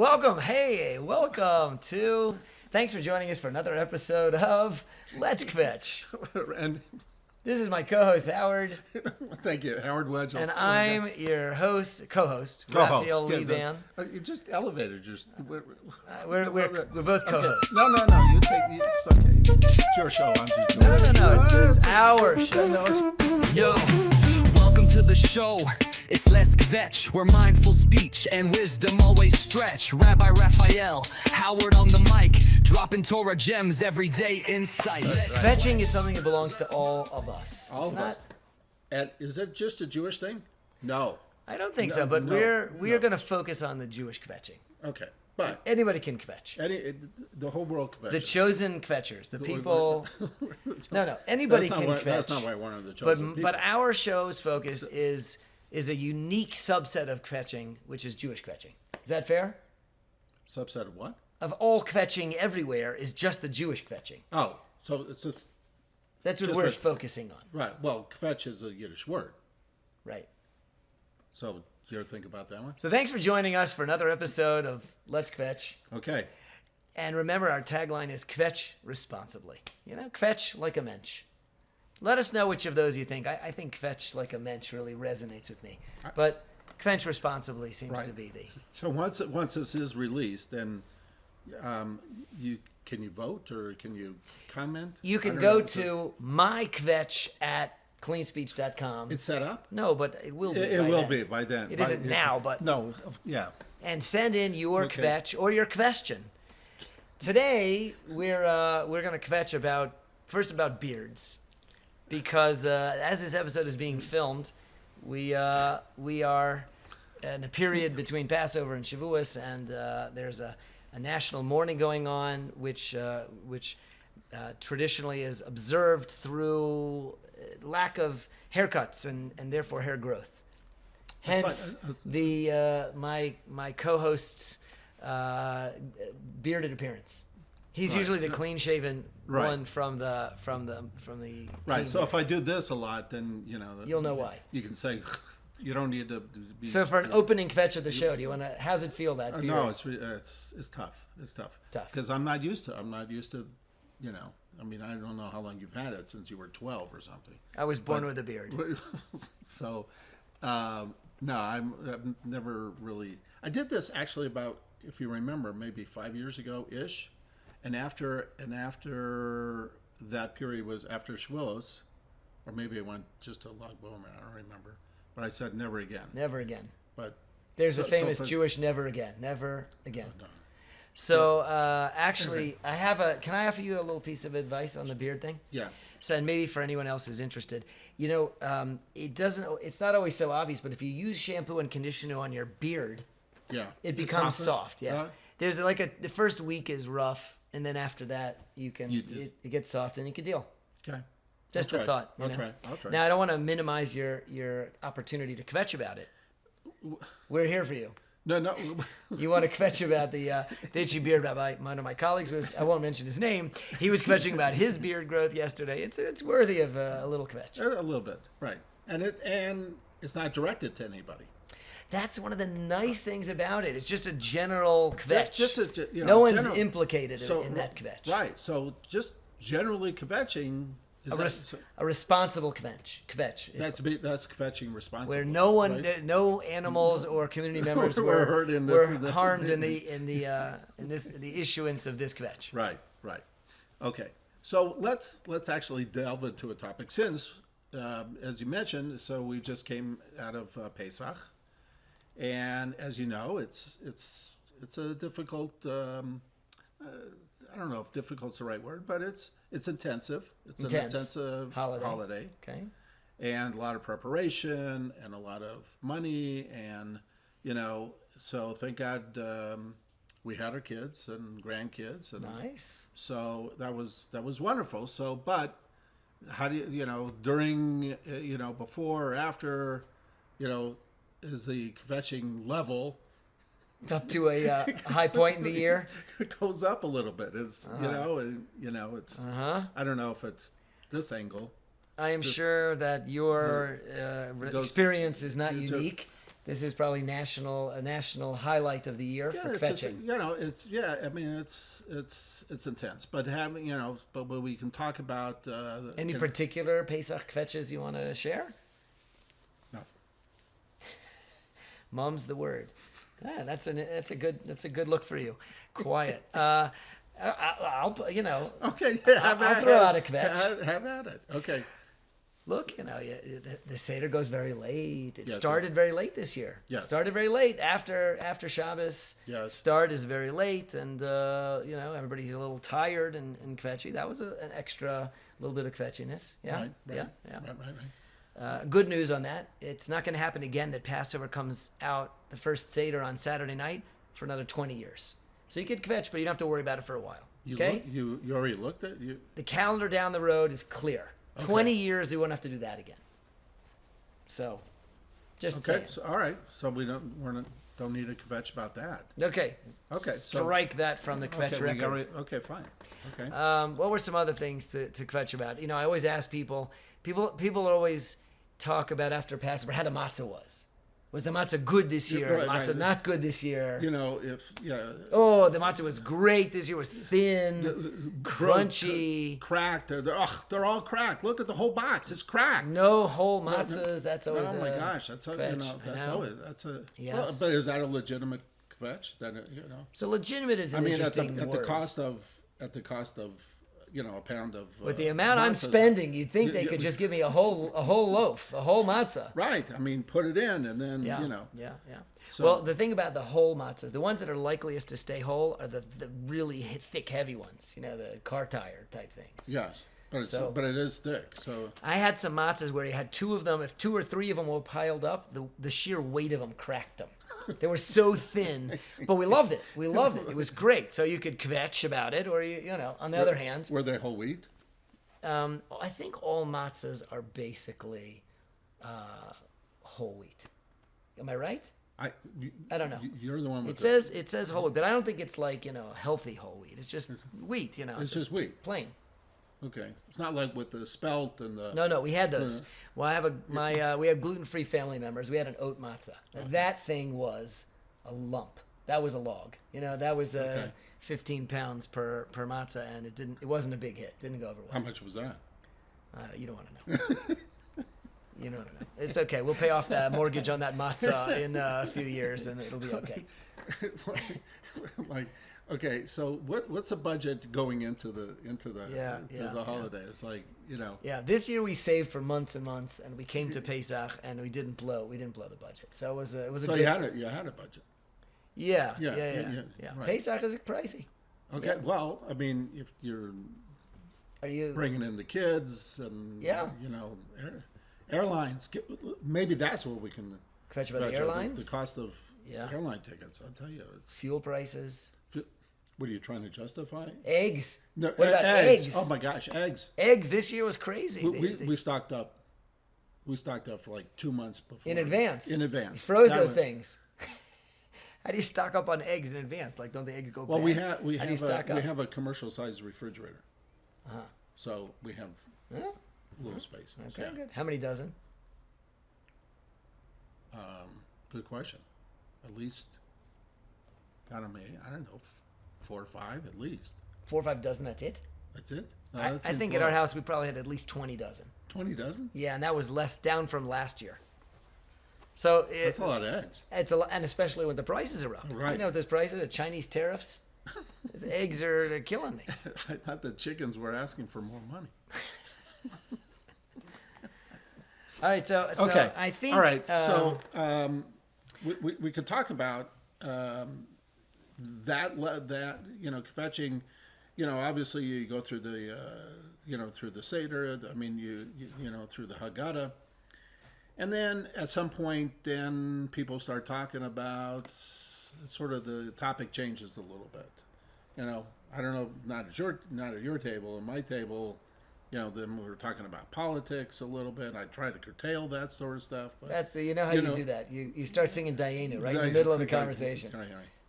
Welcome. Hey, welcome to. Thanks for joining us for another episode of Let's Kvetch. And This is my co-host Howard, thank you, Howard Wedgle. and I'm your co-host Co-host. Raphael Yeah, Leban. You just elevated. We're both co-hosts. No. You take. It's okay. It's your show. I'm just. No. It's our show. Yo, welcome to the show. It's Let's Kvetch, where mindful speech and wisdom always stretch. Rabbi Raphael, Howard on the mic, dropping Torah gems, everyday insight. Kvetching is something that belongs to all of us. All It's of not. us. And is it just a Jewish thing? No. I don't think No, so, but no, we are no. going to focus on the Jewish kvetching. Okay, but Anybody can kvetch. the whole world kvetches. The chosen kvetchers, the people. No, anybody can kvetch. That's not why one of the chosen people. But our show's focus is a unique subset of kvetching, which is Jewish kvetching. Is that fair? Subset of what? Of all kvetching everywhere is just the Jewish kvetching. Oh, so it's just That's what Just we're what- focusing on, right. Well, kvetch is a Yiddish word. right? So do you ever think about that one? So thanks for joining us for another episode of Let's Kvetch. Okay. And remember, our tagline is Kvetch responsibly. You know, Kvetch like a mensch. Let us know which of those you think. I think Kvetch like a mensch really resonates with me. But Kvetch responsibly seems Right. to be the... So once this is released, then can you vote or can you comment? You I can don't go know. to mykvetch at cleanspeech.com. It's set up. No, but it will be. It by will then. be by then. It isn't now, but no. Yeah. and send in your Okay. kvetch or your question. Today we're gonna kvetch about beards, because as this episode is being filmed, we are in the period between Passover and Shavuos, and there's a national mourning going on, which traditionally is observed through lack of haircuts and therefore hair growth. Hence, my co-host's bearded appearance. He's Right. usually the clean-shaven Right. one from the Right. team So if here. I do this a lot, then You'll know why. You can say you don't need to be. So for an opening kvetch of the show, do you want to? How's it feel that beard? No, it's tough. It's tough. Tough. Because I'm not used to. I mean, I don't know how long you've had it, since you were 12 or something. I was born with a beard. So, no, I've never really. I did this actually about, if you remember, maybe 5 years ago ish, and after that period was after Shavuos, or maybe it went just to Lag Bomer. I don't remember, but I said never again. Never again. But There's a so famous for- Jewish never again. Never again. no. So actually, can I offer you a little piece of advice on the beard thing? Yeah. So, and maybe for anyone else who's interested, it's not always so obvious, but if you use shampoo and conditioner on your beard, Yeah. it It's becomes softer? soft. Yeah. There's the first week is rough, and then after that, it gets soft and you can deal. Okay. Just I'll a try. thought. I'll know? try. I'll try. Now, I don't want to minimize your opportunity to kvetch about it. We're here for you. No. You want to kvetch about the itchy beard? One of my colleagues was, I won't mention his name, he was kvetching about his beard growth yesterday. It's worthy of a little kvetch. A little bit, right? And it's not directed to anybody. That's one of the nice things about it. It's just a general kvetch. Just no one's general- implicated in that kvetch. Right. So just generally kvetching is A responsible kvetch. that's kvetching responsible. Where no one, right? no animals or community members Were were hurt in this- were harmed in the issuance of this kvetch. Right. Okay. So let's actually delve into a topic, since, as you mentioned, so we just came out of Pesach, and as you know, it's a difficult. I don't know if difficult's the right word, but it's intensive. It's an intensive holiday. Okay. And a lot of preparation and a lot of money, and so thank God we had our kids and grandkids, and Nice. so that was wonderful. So, but how do you during before or after, is the kvetching level Up to a high point in the year. it goes up a little bit. It's it's I don't know if it's this angle. I am sure that your goes- experience is not you took- unique. this is probably a national highlight of the year Yeah, for it's just, kvetching. I mean, it's intense, but having but we can talk about Any particular Pesach kvetches you want to share? No. Mum's the word. Ah, that's a good look for you. Quiet. I'll Okay, yeah, I'll throw out a kvetch. Have at it. Okay. Look, the Seder goes very late. It Yes, started very late this year. Yes. Started very late after Shabbos. Yes. Start is very late, and everybody's a little tired and kvetchy. That was an extra little bit of kvetchiness. Yeah, Right, yeah. Right. Good news on that. It's not going to happen again that Passover comes out the first Seder on Saturday night for another 20 years. So you could kvetch, but you don't have to worry about it for a while. Okay? You already looked at you. The calendar down the road is clear. 20 years, we won't have to do that again. So, just saying. So, all right. So we don't need a kvetch about that. Okay. Okay. Strike that from the kvetch record. Okay, fine. Okay. What were some other things to kvetch about? I always ask people always talk about after Passover how the matzah was. Was the matzah good this year? Right, the matzah not good this year? The matzah was great this year. Was thin, crunchy, cracked. They're all cracked. Look at the whole box. It's cracked. No whole matzahs. That's always. Oh my gosh, that's a. Yes. Well, but is that a legitimate kvetch? So legitimate is an interesting word. At the cost of a pound of. With the amount I'm spending, you'd think they could just give me a whole loaf, a whole matzah. Right. I mean, put it in, and then Yeah. So, well, the thing about the whole matzahs, the ones that are likeliest to stay whole are the really thick, heavy ones. The car tire type things. Yes, but it is thick. So I had some matzahs where you had two of them. If 2 or 3 of them were piled up, the sheer weight of them cracked them. They were so thin, but we loved it. It was great. So you could kvetch about it, or on the other hand, were they whole wheat? I think all matzahs are basically whole wheat. Am I right? I don't know. You're the one with it says whole wheat, but I don't think it's like healthy whole wheat. It's just wheat. It's just wheat, plain. Okay, it's not like with the spelt and the. No, we had those. Well, we have gluten-free family members. We had an oat matzah. That thing was a lump. That was a log. That was 15 pounds per matzah, and it wasn't a big hit. Didn't go over well. How much was that? You don't want to know. You don't want to know. It's okay. We'll pay off that mortgage on that matzah in a few years, and it'll be okay. Okay, so what's the budget going into the holidays? Yeah, this year we saved for months and months, and we came to Pesach, and we didn't blow the budget. So it was a so good. You had a budget. Yeah. Right. Pesach is pricey. Okay, Yeah. well, I mean, if you're bringing in the kids and airlines, maybe that's where we can Kvetch about the airlines. The cost of airline tickets. I'll tell you, fuel prices. What are you trying to justify? Eggs. No, what about eggs? Oh my gosh, eggs. Eggs this year was crazy. We stocked up. We stocked up for like 2 months before. In advance. In advance. You froze those things. How do you stock up on eggs in advance? Like, don't the eggs go bad? Well, we have a commercial sized refrigerator. Uh-huh. So we have Huh? a little space. Okay, Yeah. good. How many dozen? Good question. At least, I don't know, 4 or 5 at least. 4 or 5 dozen, that's it? That's it? No, I think at our house we probably had at least 20 dozen. 20 dozen? Yeah, and that was down from last year. So that's a lot of eggs. It's a lot, and especially when the prices are up. Right. With those prices, the Chinese tariffs, these eggs they're killing me. I thought the chickens were asking for more money. All right, so Okay. I think. All right, so we could talk about that kvetching. Obviously you go through through the Seder. I mean, you through the Haggadah, and then at some point, then people start talking about sort of the topic changes a little bit. I don't know, not at your table, at my table. Then we were talking about politics a little bit. I try to curtail that sort of stuff. But, how you do that. You start singing Dayenu right in the middle of the conversation.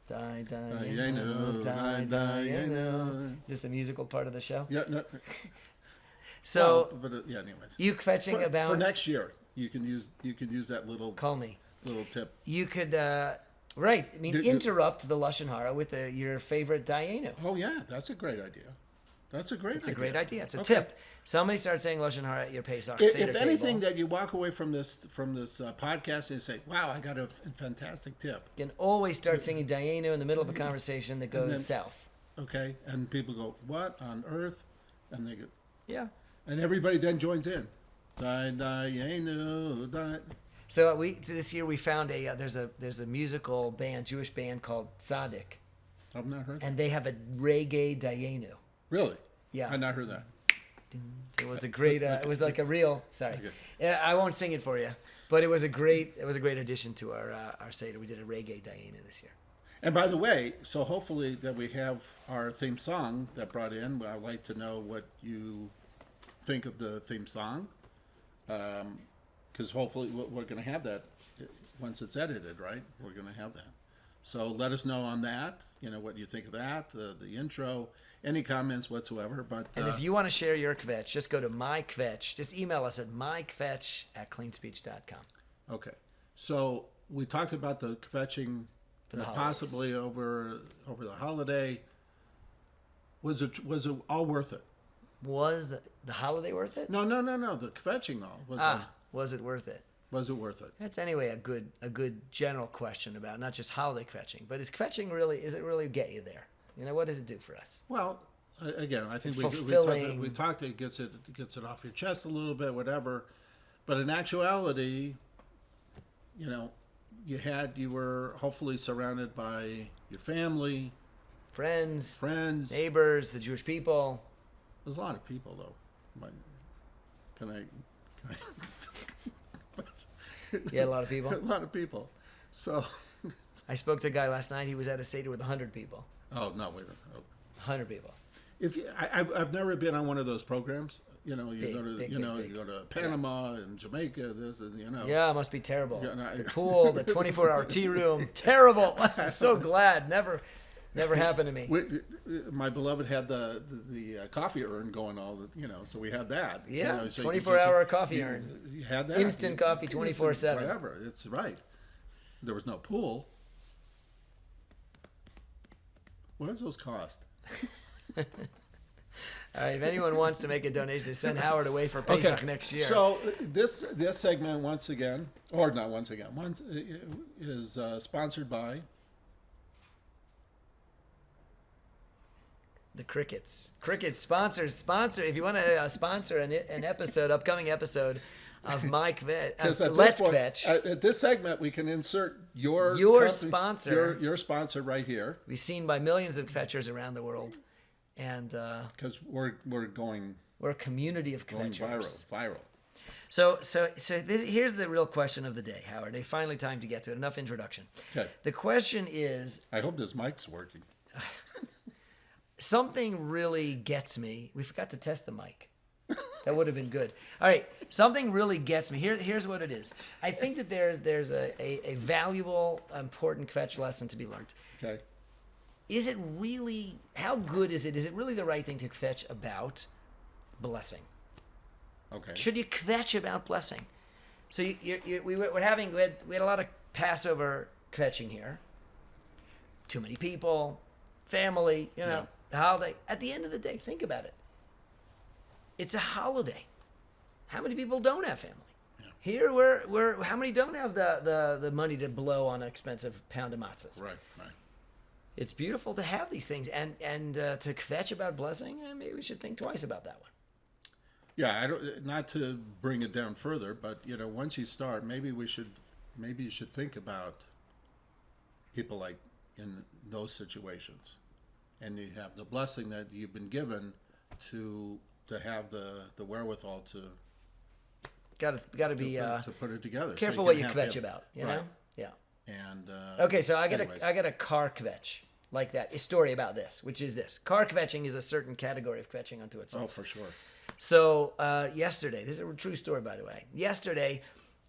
Dayenu. Just the musical part of the show. Yeah. No. So, anyways. you kvetching about for next year. You can use that little. Call me. little tip. You could, right? I mean, interrupt the lashon hara with your favorite dayenu. Oh yeah, that's a great idea. That's a great. It's a great idea. It's a Okay. tip. Somebody starts saying lashon hara at your Pesach If Seder anything, table. that you walk away from this podcast and you say, "Wow, I got a fantastic tip." You can always start singing dayenu in the middle of a conversation that goes then- south. Okay, and people go, "What on earth?" And they go, Yeah. and everybody then joins in. Die. So this year we found there's a musical band, Jewish band called Tzaddik, I've not heard. and they have a reggae dayenu. Really? Yeah. I've not heard that. It was a great. It was like a real. Sorry, Okay. yeah, I won't sing it for you, but it was a great addition to our Seder. We did a reggae dayenu this year. And by the way, so hopefully that we have our theme song that brought in. I'd like to know what you think of the theme song, because hopefully we're going to have that once it's edited, right? We're going to have that. So let us know on that. You know what you think of that, the intro, any comments whatsoever. But And if you want to share your kvetch, just go to my kvetch. Just email us at mykvetch@cleanspeech.com. okay, so we talked about the kvetching the holidays. possibly over the holiday. Was it all worth it? Was the holiday worth it? No. The kvetching all Was it worth it? was it worth it? That's anyway a good general question about not just holiday kvetching, but is it really get you there? You know, what does it do for us? Well, again, I think fulfilling? we talked. It gets it off your chest a little bit, whatever. But in actuality, you know, you were hopefully surrounded by your family, Friends, neighbors. neighbors, the Jewish people. There's a lot of people, though. Can I You had a lot of people. a lot of people. So, I spoke to a guy last night. He was at a Seder with 100 people. oh no, wait a minute. 100 people. If I've never been on one of those programs. You know, you Big, go to big, you big, know big. you go to Panama and Jamaica. This and you know. Yeah, it must be terrible. Yeah, no, The pool, the 24-hour tea room, terrible. I'm so glad. Never happened to me. My beloved had the coffee urn going so we had that. Yeah, So you could 24-hour just- coffee you- urn. You had that. Instant coffee, Instant 24/7. Whatever, it's right. There was no pool. What does those cost? All right, if anyone wants to make a donation to send Howard away for Pesach next year. So this segment once is sponsored by the Crickets. Crickets sponsor. If you want to sponsor an upcoming episode of My Kvetch, Let's Kvetch. At this segment, we can insert your sponsor. your sponsor right here, We've seen by millions of Kvetchers around the world, and because we're going we're a community of Kvetchers. viral. So here's the real question of the day, Howard. It's finally time to get to it. Enough introduction. Okay. The question is, I hope this mic's working. something really gets me. We forgot to test the mic. That would have been good. All right, something really gets me. Here's what it is. I think that there's a valuable, important Kvetch lesson to be learned. Okay. Is it really, how good is it? Is it really the right thing to Kvetch about blessing? Okay. Should you Kvetch about blessing? So we had a lot of Passover Kvetching here. Too many people, family, Yeah. the holiday. At the end of the day, think about it. It's a holiday. How many people don't have family? Yeah. Here, we're how many don't have the money to blow on an expensive pound of matzahs? Right. It's beautiful to have these things, and to Kvetch about blessing, maybe we should think twice about that one. Yeah, I don't. Not to bring it down further, but once you start, maybe you should think about people like in those situations, and you have the blessing that you've been given to have the wherewithal to Got to be to put it together. careful so what you can Kvetch have about. You right. know, yeah. And Okay, so I anyways. got a car Kvetch like that. A story about this, which is this: car Kvetching is a certain category of Kvetching unto itself. Oh, for sure. So yesterday, this is a true story, by the way. Yesterday,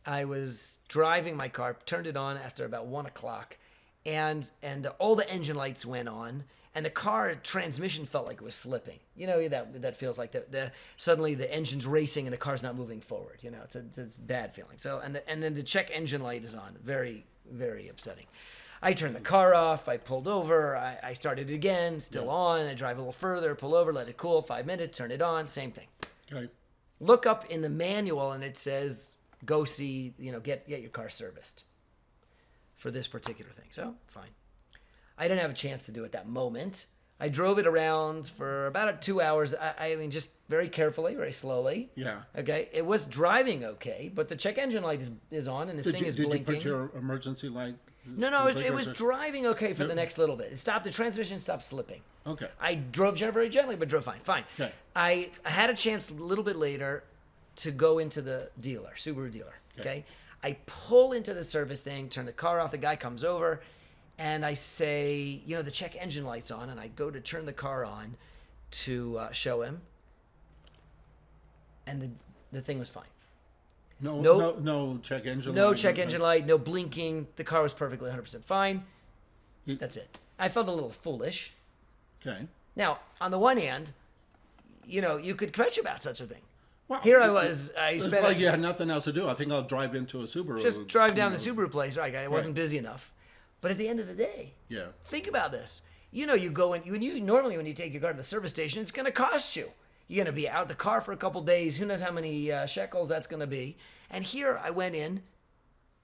I was driving my car, turned it on after about 1 o'clock, and all the engine lights went on, and the car transmission felt like it was slipping. You know, that feels like the suddenly the engine's racing and the car's not moving forward. You know, it's a bad feeling. So and then the check engine light is on. Very, very upsetting. I turned the car off. I pulled over. I started it again. Still on. I drive a little further. Pull over. Let it cool. 5 minutes. Turn it on. Same thing. Okay. Look up in the manual and it says, "Go see. You know, get your car serviced for this particular thing." So fine. I didn't have a chance to do it that moment. I drove it around for about 2 hours. I mean, just very carefully, very slowly. Yeah. Okay. It was driving okay, but the check engine light is on and this thing is blinking. Did you put your emergency light? No, it was driving okay for the next little bit. It stopped. The transmission stopped slipping. Okay. I drove very gently, but drove fine. Fine. Okay. I had a chance a little bit later to go into the dealer, Subaru dealer. Okay. I pull into the service thing, turn the car off. The guy comes over. And I say, you know, the check engine light's on, and I go to turn the car on to show him, and the thing was fine. No check engine light. No check engine light, no blinking. The car was perfectly 100% fine. That's it. I felt a little foolish. Okay. Now, on the one hand, you know, you could kvetch about such a thing. Well, Here I was. It's like you had nothing else to do. I think I'll drive into a Subaru. Just drive down the Subaru place. Right, I wasn't busy enough. But at the end of the day, think about this. You know, you go in, normally when you take your car to the service station, it's going to cost you. You're going to be out the car for a couple days. Who knows how many shekels that's going to be. And here I went in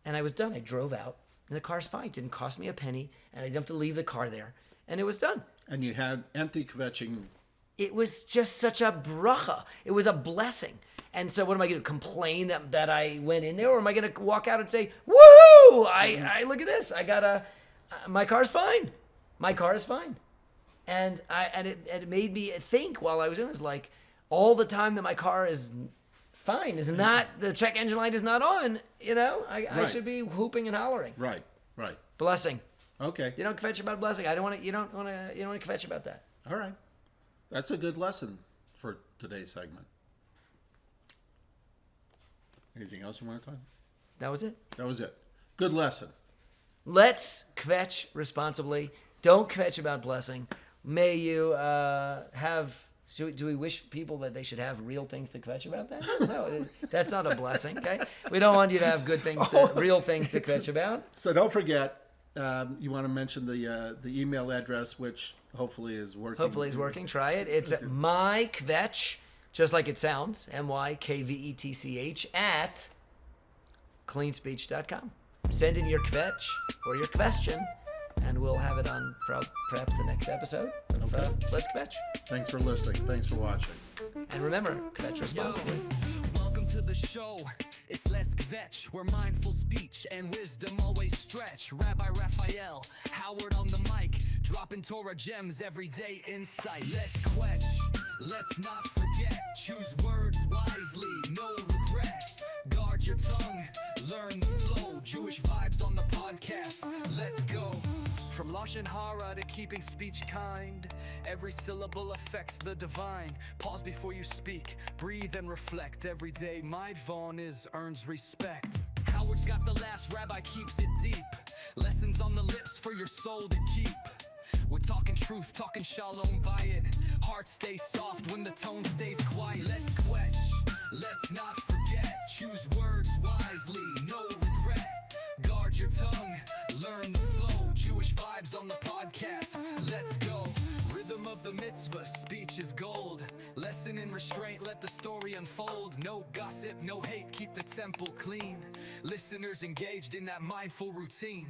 and I was done. I drove out and the car's fine. It didn't cost me a penny and I didn't have to leave the car there. And it was done. And you had empty kvetching. It was just such a bracha. It was a blessing. And so what am I going to complain that I went in there? Or am I going to walk out and say, woohoo, I look at this. I got my car's fine. My car is fine. And it made me think while I was doing this, like all the time that my car is fine is not, the check engine light is not on, you know, I should be whooping and hollering. Right. Blessing. Okay. You don't kvetch about blessing. You don't want to kvetch about that. All right. That's a good lesson for today's segment. Anything else you want to talk? That was it. That was it. Good lesson. Let's kvetch responsibly. Don't kvetch about blessing. May you have... Do we wish people that they should have real things to kvetch about that? No, that's not a blessing, okay? We don't want you to have good things, real things to kvetch about. So don't forget, you want to mention the email address, which hopefully is working. Hopefully it's working. Try it. It's mykvetch, just like it sounds, MYKVETCH, at cleanspeech.com. Send in your kvetch or your question, and we'll have it on perhaps the next episode. Okay. Let's kvetch. Thanks for listening. Thanks for watching. And remember, kvetch responsibly. Welcome to the show. It's Let's Kvetch, where mindful speech and wisdom always stretch. Rabbi Raphael, Howard on the mic, dropping Torah gems, everyday insight. Let's kvetch, let's not forget. Choose words wisely, no regret. Guard your tongue, learn the flow. Jewish vibes on the podcast. Let's go. From Lashon Hara to keeping speech kind, every syllable affects the divine. Pause before you speak, breathe and reflect. Every day my Vaughn earns respect. Howard's got the laughs, Rabbi keeps it deep. Lessons on the lips for your soul to keep. We're talking truth, talking shalom by it. Heart stays soft when the tone stays quiet. Let's kvetch, let's not forget. Choose words wisely, no regret. Guard your tongue, learn the flow. Jewish vibes on the podcast. Let's go. Rhythm of the mitzvah, speech is gold. Lesson in restraint, let the story unfold. No gossip, no hate, keep the temple clean. Listeners engaged in that mindful routine.